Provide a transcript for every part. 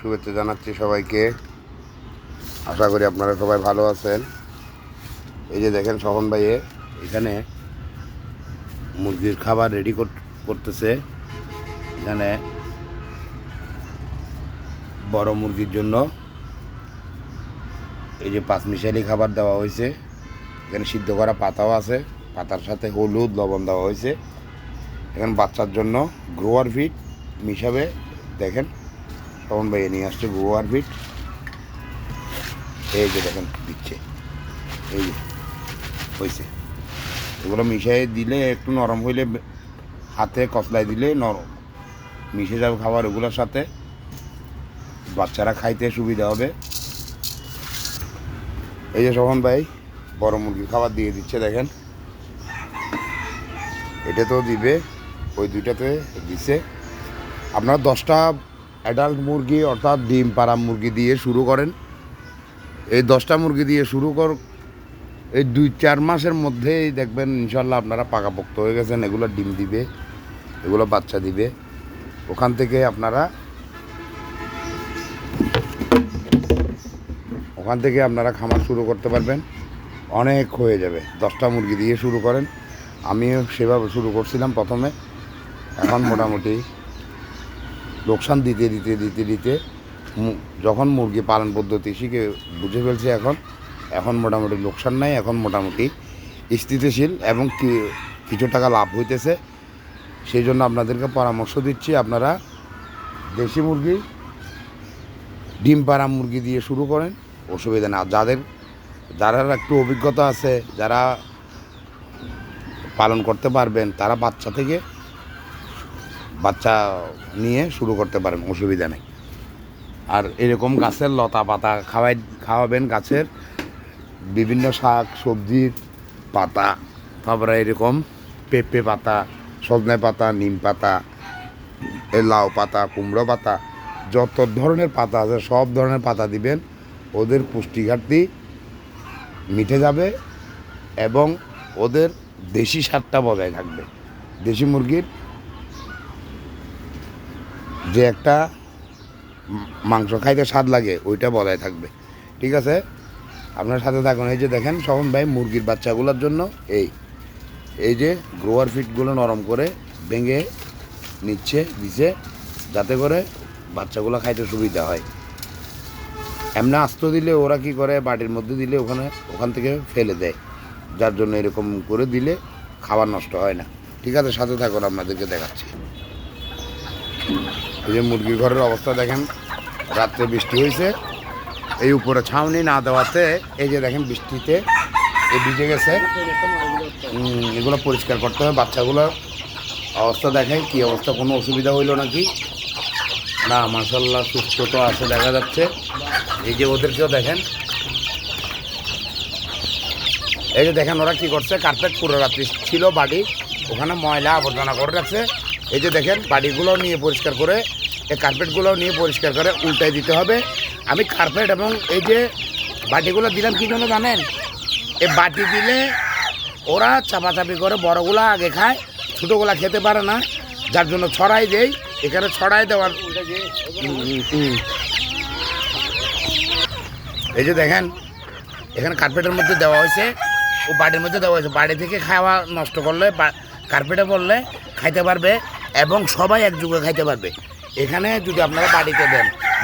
শুভেচ্ছা জানাচ্ছি সবাইকে। আশা করি আপনারা সবাই ভালো আছেন। এই যে দেখেন স্বপন ভাইয়ে এখানে মুরগির খাবার রেডি করতেছে। এখানে বড় মুরগির জন্য এই যে পাঁচমিশালি খাবার দেওয়া হয়েছে। এখানে সিদ্ধ করা পাতাও আছে, পাতার সাথে হলুদ লবণ দেওয়া হয়েছে। এখানে বাচ্চার জন্য গ্রোয়ার ফিড মিশাবে। দেখেন স্বপন ভাইয়ে নিয়ে আসছে গ্রোয়ার ফিড। এই যে দেখেন দিচ্ছে, এই যে হয়েছে। এগুলো মিশিয়ে দিলে একটু নরম হইলে হাতে কচলাই দিলে নরম মিশে যাবে খাবার ওগুলোর সাথে, বাচ্চারা খাইতে সুবিধা হবে। এই যে স্বপন ভাই বড় মুরগির খাবার দিয়ে দিচ্ছে। দেখেন এটা তো দিবে, ওই দুইটাতে দিছে। আপনারা 10টা অ্যাডাল্ট মুরগি অর্থাৎ ডিম পাড়া মুরগি দিয়ে শুরু করেন। এই 10টা মুরগি দিয়ে শুরু এই 2-4 মাসের মধ্যেই দেখবেন ইনশাল্লাহ আপনারা পাকাপোক্ত হয়ে গেছেন। এগুলো ডিম দিবে, এগুলো বাচ্চা দিবে। ওখান থেকে আপনারা খামার শুরু করতে পারবেন, অনেক হয়ে যাবে। 10টা মুরগি দিয়ে শুরু করেন। আমিও সেভাবে শুরু করছিলাম প্রথমে। এখন মোটামুটি লোকসান দিতে যখন মুরগি পালন পদ্ধতি শিখে বুঝে ফেলছে, এখন মোটামুটি লোকসান নাই। এখন মোটামুটি স্থিতিশীল এবং কিছু টাকা লাভ হইতেছে। সেই জন্য আপনাদেরকে পরামর্শ দিচ্ছি, আপনারা দেশি মুরগি ডিম পাড়া মুরগি দিয়ে শুরু করেন, অসুবিধা না। যারা একটু অভিজ্ঞতা আছে, যারা পালন করতে পারবেন, তারা বাচ্চা নিয়ে শুরু করতে পারেন, অসুবিধা নেই। আর এরকম গাছের লতা পাতা খাওয়াবেন, গাছের বিভিন্ন শাক সবজির পাতা, তারপরে এরকম পেঁপে পাতা, সজনে পাতা, নিম পাতা, লাউ পাতা, কুমড়ো পাতা, যত ধরনের পাতা আছে সব ধরনের পাতা দিবেন। ওদের পুষ্টি ঘাটতি মিটে যাবে এবং ওদের দেশি স্বাদটা বজায় থাকবে। দেশি মুরগির যে একটা মাংস খাইতে স্বাদ লাগে ওইটা বজায় থাকবে। ঠিক আছে, আপনার সাথে থাকুন। এই যে দেখেন স্বপন ভাই মুরগির বাচ্চাগুলোর জন্য এই যে গ্রোয়ার ফিটগুলো নরম করে ভেঙে দিছে, যাতে করে বাচ্চাগুলো খাইতে সুবিধা হয়। এমনি আস্ত দিলে ওরা কি করে, বাটির মধ্যে দিলে ওখান থেকে ফেলে দেয়, যার জন্য এরকম করে দিলে খাবার নষ্ট হয় না। ঠিক আছে, সাথে থাকুন, আপনাদেরকে দেখাচ্ছি। এই যে মুরগির ঘরের অবস্থা দেখেন, রাত্রে বৃষ্টি হয়েছে, এই উপরে ছাউনি না দেওয়াতে এই যে দেখেন বৃষ্টিতে ভিজে গেছে। এগুলো পরিষ্কার করতে হবে। বাচ্চাগুলোর অবস্থা দেখেন কি অবস্থা, কোনো অসুবিধা হইল নাকি না? মাশাআল্লাহ সুস্থ তো আছে দেখা যাচ্ছে। এই যে ওদেরকেও দেখেন, এই যে দেখেন ওরা কি করছে, কার্পেট পুরো রাত্রি ছিল বাড়ি, ওখানে ময়লা আবর্জনা করে রাখছে। এই যে দেখেন বাড়িগুলো নিয়ে পরিষ্কার করে, এই কার্পেটগুলো নিয়ে পরিষ্কার করে উল্টাই দিতে হবে। আমি কার্পেট এবং এই যে বাটিগুলো দিলাম কী জন্য জানেন? এই বাটি দিলে ওরা চাপাচাপি করে, বড়গুলা আগে খায়, ছোটোগুলা খেতে পারে না, যার জন্য ছড়াই দেই। এখানে ছড়াই দেওয়ার এই যে দেখেন এখানে কার্পেটের মধ্যে দেওয়া হয়েছে, ও বাড়ির মধ্যে দেওয়া হয়েছে। বাড়ি থেকে খাওয়া নষ্ট করলে কার্পেটে পড়লে খাইতে পারবে এবং সবাই একযোগে খাইতে পারবে। এখানে যদি আপনারা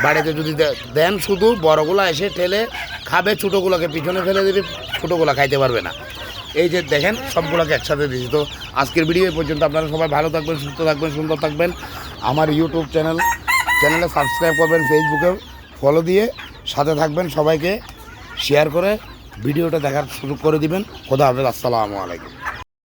বাড়িতে যদি দেন, শুধু বড়গুলা এসে ঠেলে খাবে, ছোটোগুলোকে পিছনে ফেলে দেবে, ছোটোগুলা খাইতে পারবে না। এই যে দেখেন সবগুলোকে একসাথে দিয়েছি। তো আজকের ভিডিও এই পর্যন্ত। আপনারা সবাই ভালো থাকবেন, সুস্থ থাকবেন, সুন্দর থাকবেন। আমার ইউটিউব চ্যানেলে সাবস্ক্রাইব করবেন, ফেসবুকে ফলো দিয়ে সাথে থাকবেন। সবাইকে শেয়ার করে ভিডিওটা দেখার সুযোগ করে দিবেন। খোদা হাফেজ, আসসালামু আলাইকুম।